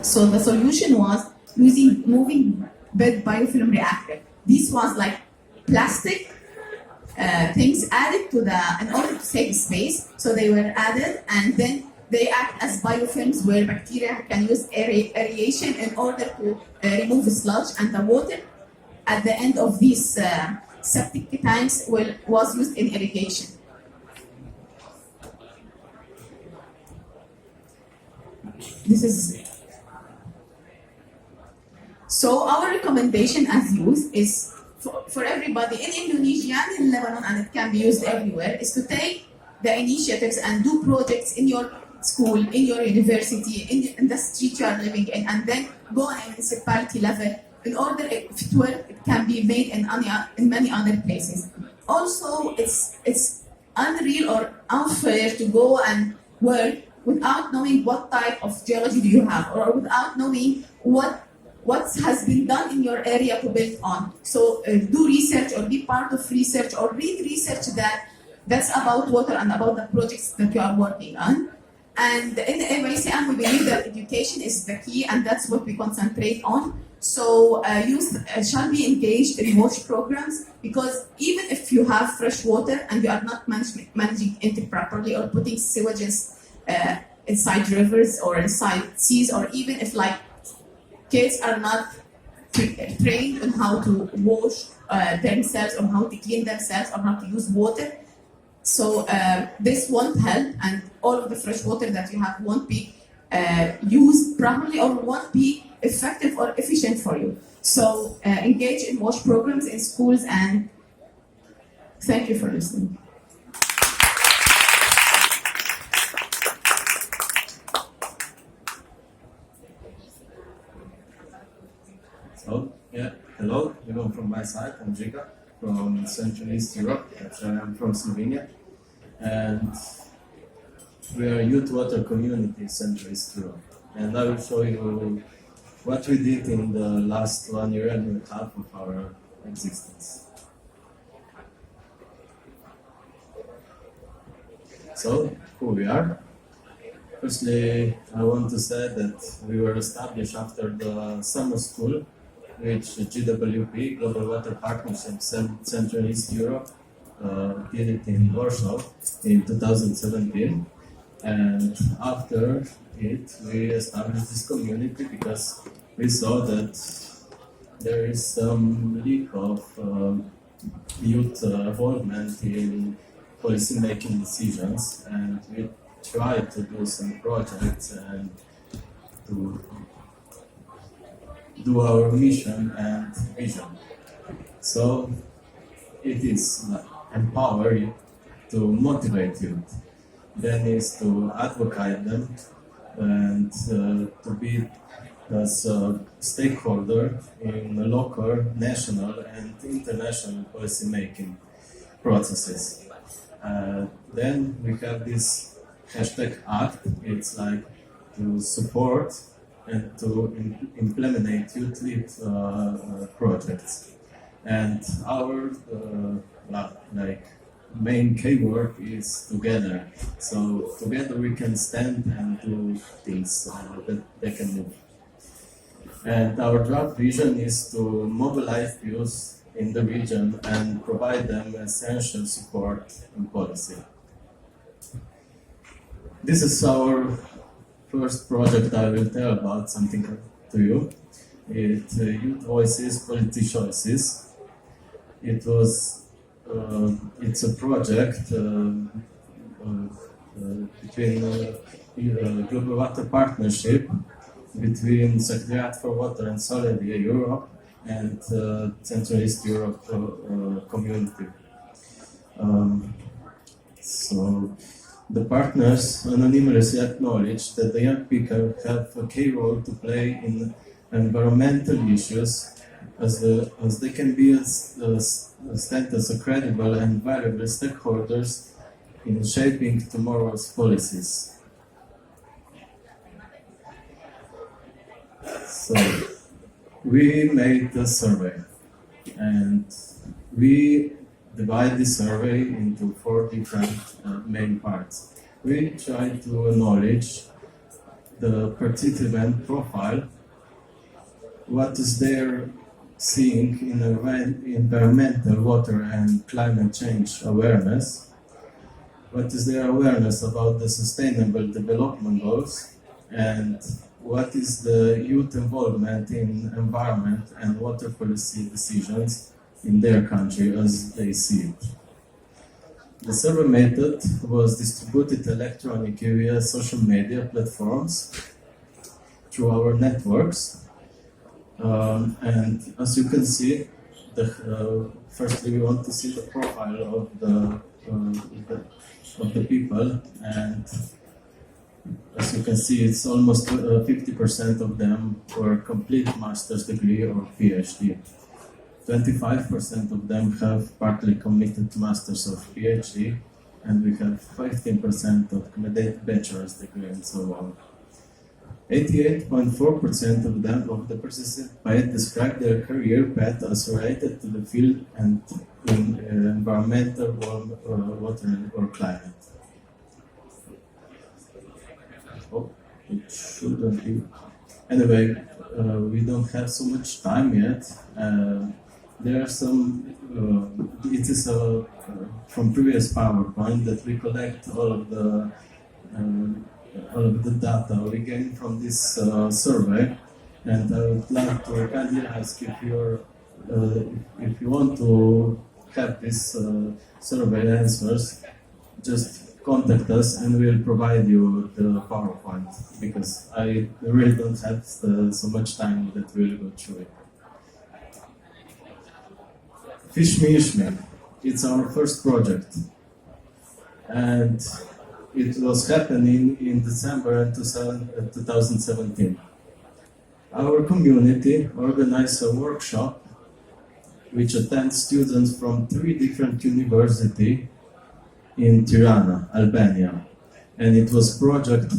So the solution was using moving bed biofilm reactor. This was like plastic things added to in order to save space. So they were added, and then they act as biofilms where bacteria can use aeration in order to remove the sludge, and the water at the end of these septic tanks was used in irrigation. This is so our recommendation as youth is for everybody in Indonesia and in Lebanon, and it can be used everywhere, is to take the initiatives and do projects in your school, in your university, in the street you are living in, and then go on a municipality level in order, if it works, it can be made in many other places. Also, it's unreal or unfair to go and work without knowing what type of geology do you have, or without knowing what has been done in your area to build on. So do research or be part of research or read research that's about water and about the projects that you are working on. And in AYCM, we believe that education is the key, and that's what we concentrate on. So youth shall be engaged in WASH programs, because even if you have fresh water and you are not managing it properly, or putting sewages inside rivers or inside seas, or even if like kids are not trained on how to wash themselves, or how to clean themselves, or how to use water. So this won't help, and all of the fresh water that you have won't be used properly, or won't be effective or efficient for you. So engage in WASH programs in schools, and thank you for listening. So, hello, everyone from my side. I'm Jika from Central East Europe. I'm from Slovenia. And we are a youth water community in Central East Europe. And I will show you what we did in the last 1 year and a half of our existence. So, who we are? Firstly, I want to say that we were established after the summer school, which GWP, Global Water Partnership Central East Europe, did it in Warsaw in 2017. And after it, we established this community because we saw that there is some lack of youth involvement in policy-making decisions, and we tried to do some projects and to do our mission and vision. So it is empower you, to motivate youth, then is to advocate them, and to be as a stakeholder in local, national and international policy making processes. Then we have this #ACT, it's like to support and to implement youth-led projects. And our main keyword is together. So together we can stand and do things that they can move. And our draft vision is to mobilize youth in the region and provide them essential support in policy. This is our first project. I will tell about something to you. It's Youth Voices, Policy Choices. It's a project between Global Water Partnership, between Secretariat for Water and Solidarity Europe and Central East Europe community. So the partners anonymously acknowledge that the young people have a key role to play in environmental issues, as they can be stand as a credible and valuable stakeholders in shaping tomorrow's policies. So we made a survey, and we divide the survey into 4 different main parts. We try to acknowledge the participant profile, what is their seeing in environmental, water and climate change awareness, what is their awareness about the sustainable development goals, and what is the youth involvement in environment and water policy decisions in their country as they see it. The survey method was distributed electronically via social media platforms through our networks. And as you can see, firstly we want to see the profile of the people, and as you can see, it's almost 50% of them were complete master's degree or PhD. 25% of them have partly committed masters or PhD, and we have 15% of committed bachelor's degree and so on. 88.4% of them, of the participants, described their career path as related to the field and in environmental, water or climate. Oh, it shouldn't be. Anyway, we don't have so much time yet. There are some, it is from previous PowerPoint that we collect all of the data we gain from this survey, and I would like to kindly ask if you want to have this survey answers, just contact us and we'll provide you the PowerPoint, because I really don't have so much time that we'll go through it. Fish Me Ish Me, it's our first project, and it was happening in December 2017. Our community organized a workshop which attends students from 3 different universities in Tirana, Albania. And it was a project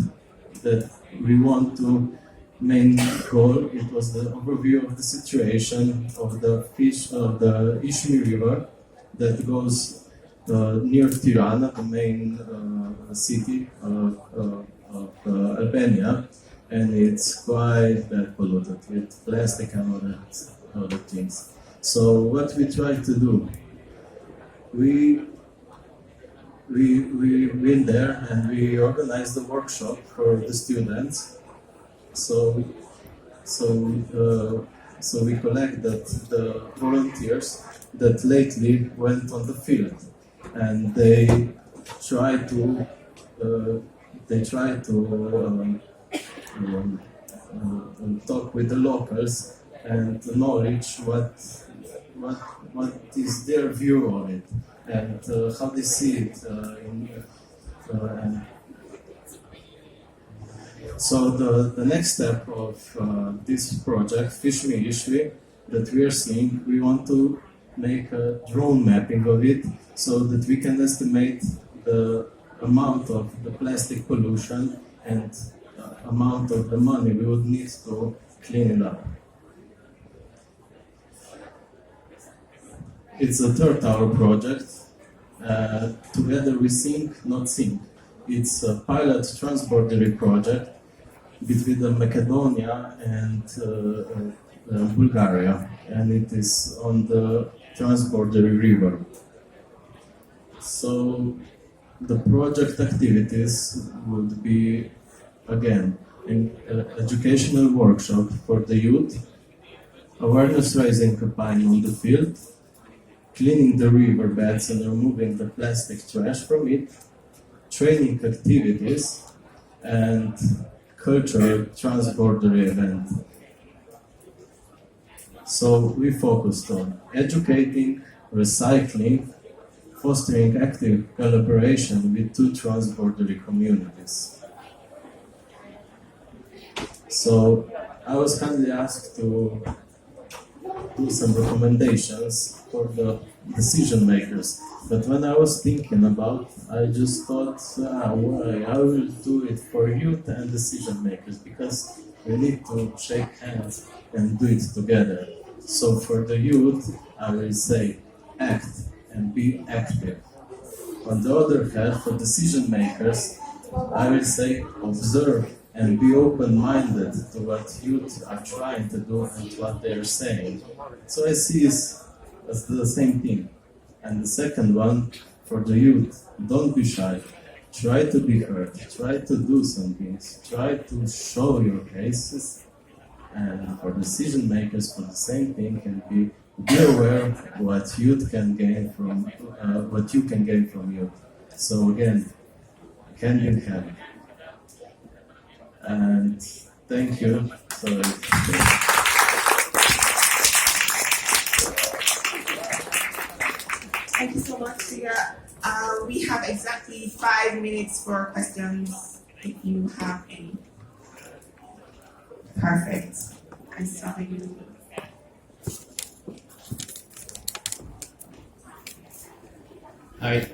that we want to main goal. It was the overview of the situation of the fish of the Ishmi River that goes near Tirana, the main city of Albania, and it's quite bad polluted with plastic and other things. So what we try to do, we went there and we organized the workshop for the students. So we collected the volunteers that lately went on the field, and they try to talk with the locals and acknowledge what is their view on it and how they see it. So the next step of this project, Fish Me Ish Me, that we are seeing, we want to make a drone mapping of it so that we can estimate the amount of the plastic pollution and amount of the money we would need to clean it up. It's a third hour project, together with Sink, Not Sink. It's a pilot transborder project between Macedonia and Bulgaria, and it is on the transborder river. So the project activities would be, again, an educational workshop for the youth, awareness raising campaign on the field, cleaning the river beds and removing the plastic trash from it, training activities, and cultural transborder event. So we focused on educating, recycling, fostering active collaboration with 2 transborder communities. So I was kindly asked to do some recommendations for the decision makers. But when I was thinking about, I just thought, why? I will do it for youth and decision makers, because we need to shake hands and do it together. So for the youth, I will say, act and be active. On the other hand, for decision makers, I will say, observe and be open-minded to what youth are trying to do and what they are saying. So I see it as the same thing. And the second one, for the youth, don't be shy. Try to be heard. Try to do some things. Try to show your cases. And for decision makers, for the same thing, can be aware what youth can gain from what you can gain from youth. So again, hand in hand. And thank you. Sorry. Thank you so much, Tia. We have exactly 5 minutes for questions, if you have any. Perfect. I saw you. Hi,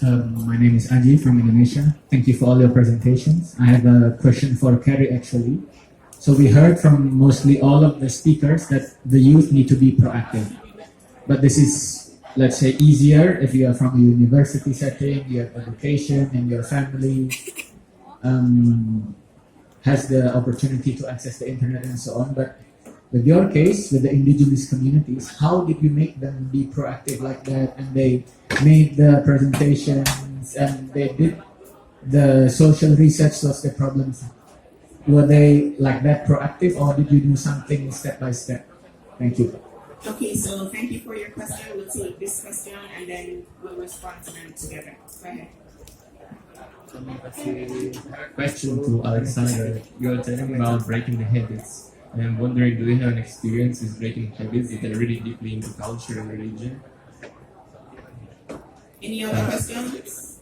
my name is Aji from Indonesia. Thank you for all your presentations. I have a question for Carrie actually. So we heard from mostly all of the speakers that the youth need to be proactive. But this is, let's say, easier if you are from a university setting, you have education, and your family has the opportunity to access the internet and so on. But with your case, with the indigenous communities, how did you make them be proactive like that? And they made the presentations and they did the social research, what's the problems? Were they like that proactive, or did you do something step by step? Thank you. Okay, so thank you for your question. We'll take this question and then we'll respond to them together. Go ahead. Question to Alexander. You are telling about breaking the habits. And I'm wondering, do you have an experience with breaking habits that are really deeply into culture and religion? Any other questions?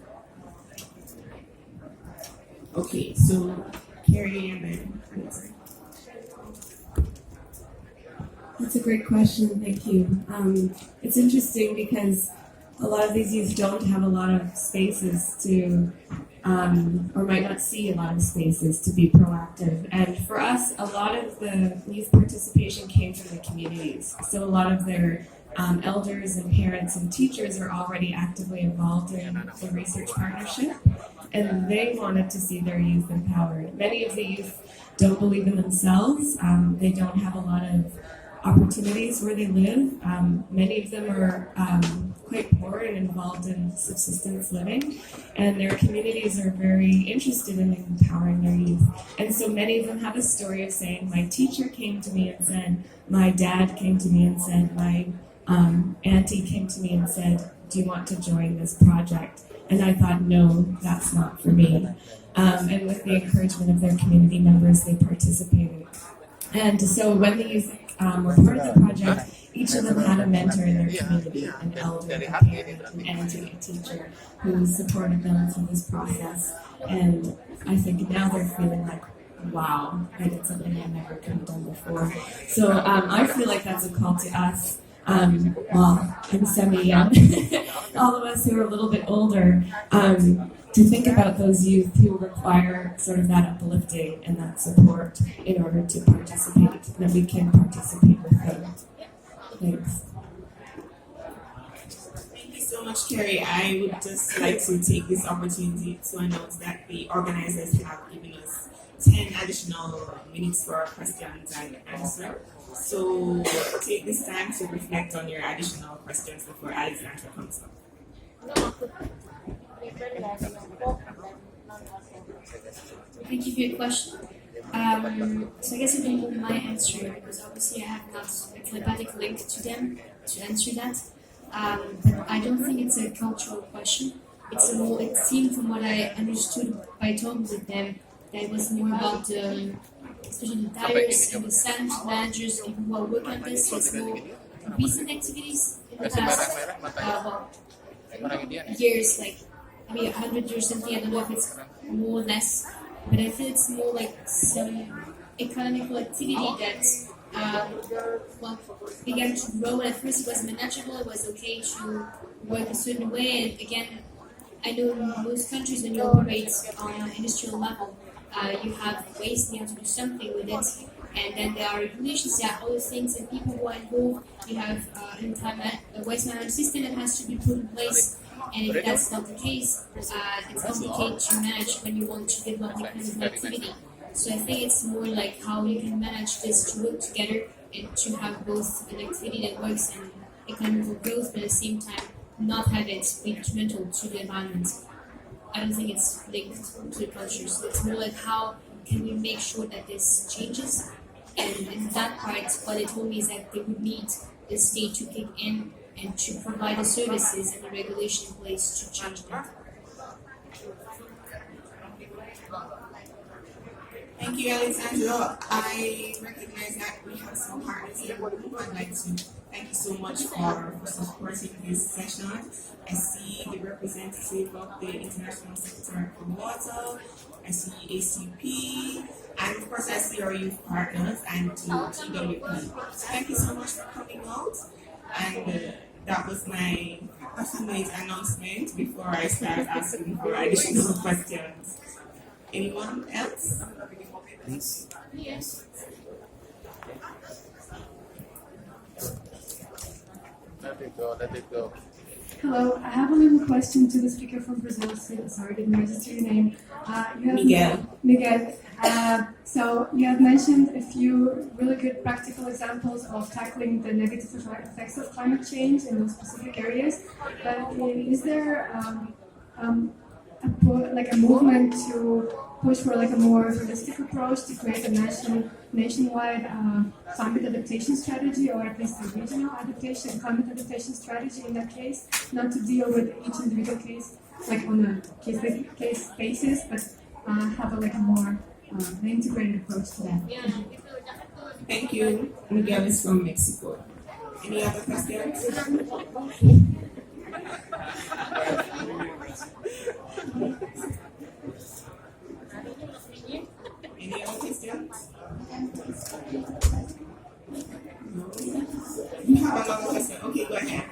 Okay, so Carrie and then Alexa. That's a great question, thank you. It's interesting because a lot of these youth don't have a lot of spaces to, or might not see a lot of spaces to be proactive. And for us, a lot of the youth participation came from the communities. So a lot of their elders and parents and teachers are already actively involved in the research partnership, and they wanted to see their youth empowered. Many of the youth don't believe in themselves. They don't have a lot of opportunities where they live. Many of them are quite poor and involved in subsistence living, and their communities are very interested in empowering their youth. And so many of them have a story of saying, my teacher came to me and said, my dad came to me and said, my auntie came to me and said, do you want to join this project? And I thought, no, that's not for me. And with the encouragement of their community members, they participated. And so when the youth were part of the project, each of them had a mentor in their community, an elder, a parent, an auntie, a teacher, who supported them through this process. And I think now they're feeling like, wow, I did something I never could have done before. So I feel like that's a call to us. Well, I'm semi-young, all of us who are a little bit older, to think about those youth who require sort of that uplifting and that support in order to participate, that we can participate with them. Thanks. Thank you so much, Carrie. I would just like to take this opportunity to announce that the organizers have given us 10 additional minutes for our questions and answer. So take this time to reflect on your additional questions before Alexandra comes up. Thank you for your question. So I guess I don't know my answer because obviously I have not a telepathic link to them to answer that. But I don't think it's a cultural question. It's more. It seemed from what I understood by talking with them that it was more about especially the tires and the sand managers, people who are working on this. So it's more recent activities in the past years, like maybe 100 years or something. I don't know if it's more or less, but I feel it's more like some economical activity that began to grow. And at first it was manageable, it was okay to work a certain way. And again, I know in most countries when you operate on an industrial level, you have waste and you have to do something with it. And then there are regulations, there are other things and people who are involved. You have a waste management system that has to be put in place. And if that's not the case, it's complicated to manage when you want to develop the kind of activity. So I think it's more like how you can manage this to work together and to have both an activity that works and economical growth, but at the same time not have it be detrimental to the environment. I don't think it's linked to the culture. So it's more like how can we make sure that this changes? And in that part, what they told me is that they would need the state to kick in and to provide the services and the regulation in place to change that. Thank you, Alexandra. I recognize that we have some partners in the room. I'd like to thank you so much for supporting this session. I see the representative of the International Secretary for Water. I see ACP. And of course, I see our youth partners and to TWP. So thank you so much for coming out. And that was my ultimate announcement before I start asking for additional questions. Anyone else? Please. Yes. Let it go, let it go. Hello, I have a little question to the speaker from Brazil. Sorry, didn't register your name. You have Miguel. Miguel. So you have mentioned a few really good practical examples of tackling the negative effects of climate change in those specific areas. But is there a movement to push for like a more holistic approach to create a nationwide climate adaptation strategy, or at least a regional climate adaptation strategy in that case, not to deal with each individual case like on a case basis, but have a more integrated approach to that. Thank you. Miguel is from Mexico. Any other questions? Any other questions? No. You have another question. Okay, go ahead.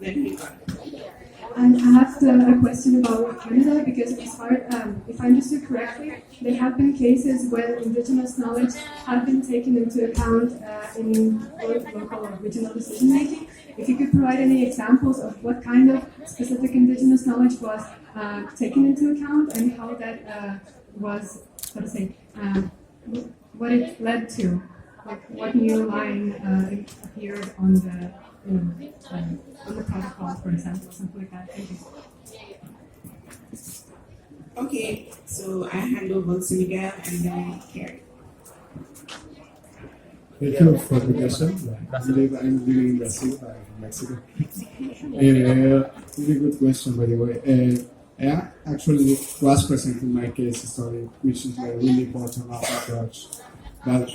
Then you go. And I have a question about Canada, because as far, if I understood correctly, there have been cases where Indigenous knowledge have been taken into account in local or regional decision making. If you could provide any examples of what kind of specific Indigenous knowledge was taken into account and how that was, what it led to, like what new line appeared on the on the protocol, for example, something like that. Thank you. Okay, so I hand over to Miguel and then Carrie. Thank you for the question. I believe I'm living in Brazil, I'm from Mexico. Really good question, by the way. I actually was presenting my case study, which is a really bottom-up approach. But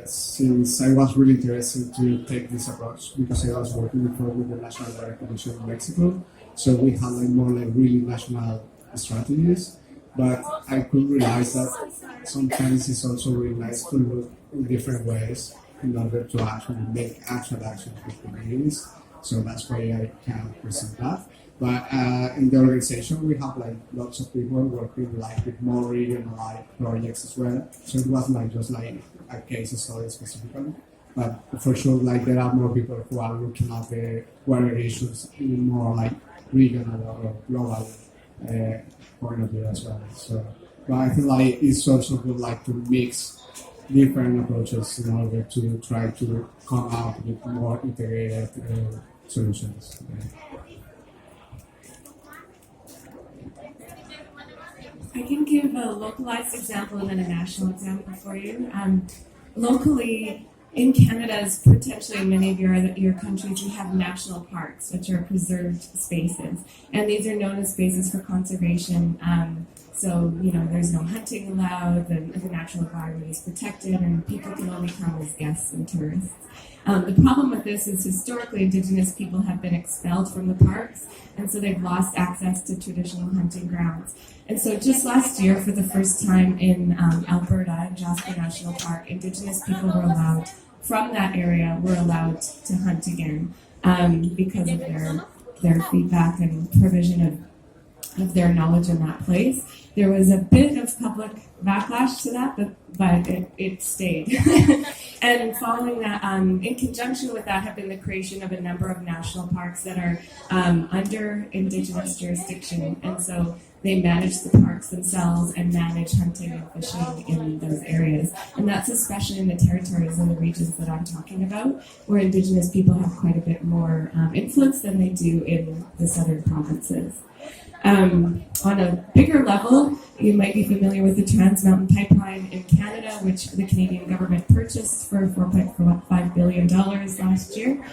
since I was really interested to take this approach, because I was working before with the National Director Commission in Mexico, so we had more really national strategies. But I could realize that sometimes it's also really nice to look in different ways in order to actually make actual actions with communities. So that's why I can present that. But in the organization, we have lots of people working with more regional projects as well. So it was just a case study specifically. But for sure, there are more people who are looking at the water issues in more regional or global point of view as well. So, but I feel it's also good to mix different approaches in order to try to come out with more integrated solutions. I can give a localized example and then a national example for you. Locally, in Canada, as potentially in many of your countries, we have national parks, which are preserved spaces. And these are known as spaces for conservation. So, there's no hunting allowed, the natural environment is protected, and people can only come as guests and tourists. The problem with this is historically Indigenous people have been expelled from the parks, and so they've lost access to traditional hunting grounds. And so just last year, for the first time in Alberta, in Jasper National Park, Indigenous people were allowed, from that area, were allowed to hunt again because of their feedback and provision of their knowledge in that place. There was a bit of public backlash to that, but it stayed. And following that, in conjunction with that, have been the creation of a number of national parks that are under Indigenous jurisdiction. And so they manage the parks themselves and manage hunting and fishing in those areas. And that's especially in the territories and the regions that I'm talking about, where Indigenous people have quite a bit more influence than they do in the southern provinces. On a bigger level, you might be familiar with the Trans Mountain Pipeline in Canada, which the Canadian government purchased for $4.5 billion last year,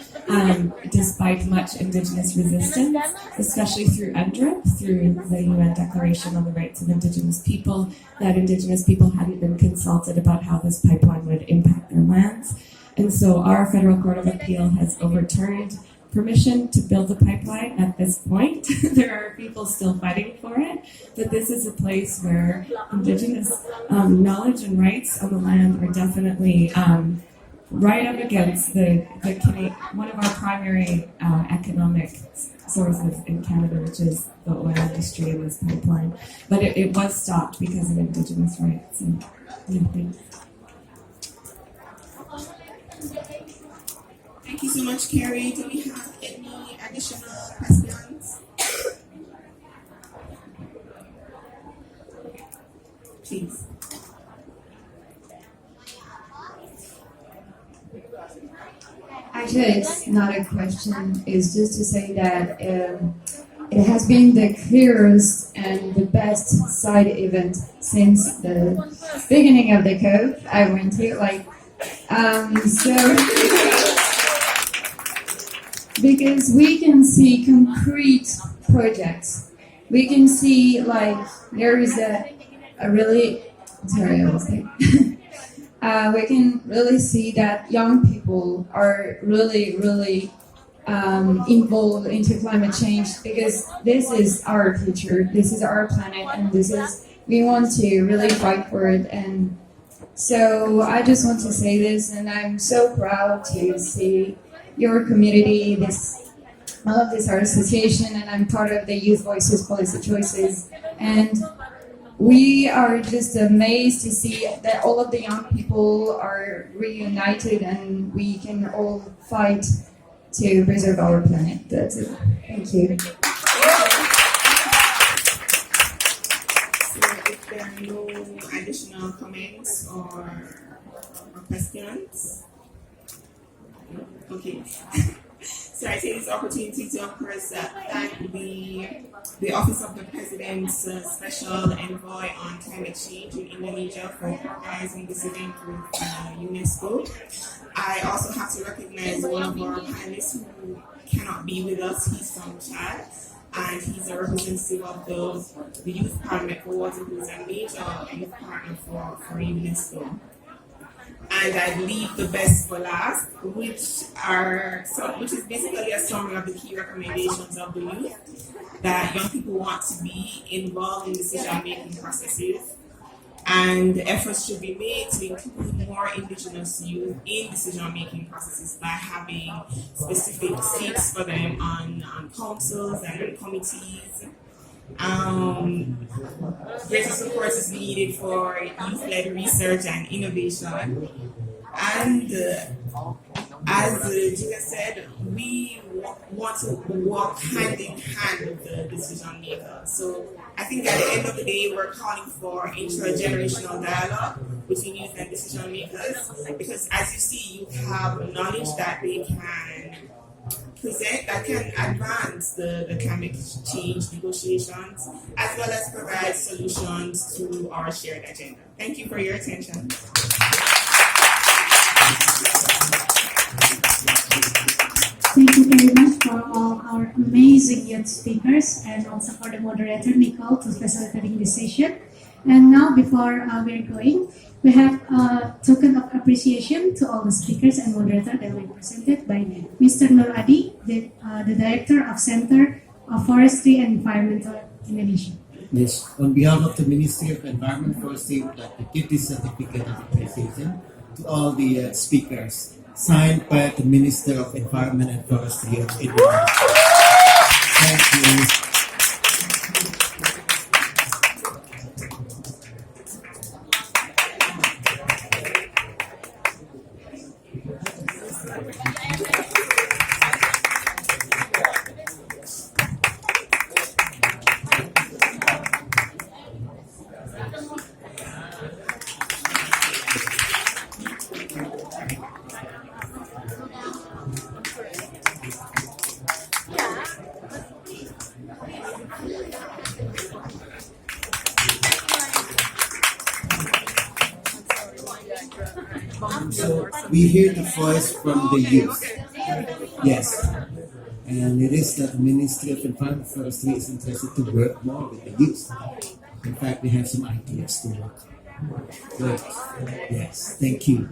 despite much Indigenous resistance, especially through UNDRIP, through the UN Declaration on the Rights of Indigenous People, that Indigenous people hadn't been consulted about how this pipeline would impact their lands. And so our Federal Court of Appeal has overturned permission to build the pipeline at this point. There are people still fighting for it, but this is a place where Indigenous knowledge and rights on the land are definitely right up against one of our primary economic sources in Canada, which is the oil industry and this pipeline. But it was stopped because of Indigenous rights. And, yeah, thanks. Thank you so much, Carrie. Do we have any additional questions? Please. Actually, it's not a question. It's just to say that it has been the clearest and the best side event since the beginning of the COP. I went to because we can see concrete projects. We can see there is a really, sorry, I was like, we can really see that young people are really involved into climate change, because this is our future, this is our planet, and we want to really fight for it. And so I just want to say this, and I'm so proud to see your community, I love this art association, and I'm part of the Youth Voices Policy Choices, and we are just amazed to see that all of the young people are reunited and we can all fight to preserve our planet. That's it. Thank you. So if there are no additional comments or questions, okay. So I take this opportunity to, of course, thank the Office of the President's Special Envoy on Climate Change in Indonesia for organizing this event with UNESCO. I also have to recognize one of our panelists who cannot be with us. He's from Chad, and he's a representative of the Youth Parliament for Water, who is a major youth partner for UNESCO. And I leave the best for last, which is basically a summary of the key recommendations of the youth, that young people want to be involved in decision-making processes, and efforts should be made to include more Indigenous youth in decision-making processes by having specific seats for them on councils and on committees. Greater support is needed for youth-led research and innovation. And as Gina said, we want to work hand in hand with the decision maker. So I think at the end of the day, we're calling for intergenerational dialogue between youth and decision makers, because as you see, you have knowledge that they can present that can advance the climate change negotiations, as well as provide solutions to our shared agenda. Thank you for your attention. Thank you very much for all our amazing youth speakers, and also for the moderator, Nicole, for facilitating this session. And now, before we're going, we have a token of appreciation to all the speakers and moderators that will be presented by Mr. Nur Adi, the Director of Center of Forestry and Environmental Indonesia. Yes, on behalf of the Ministry of Environment and Forestry, I would like to give this certificate of appreciation to all the speakers, signed by the Minister of Environment and Forestry of Indonesia. Thank you. So we hear the voice from the youth. Yes. And it is that the Ministry of Environment and Forestry is interested to work more with the youth. In fact, we have some ideas to work. Good. Yes. Thank you.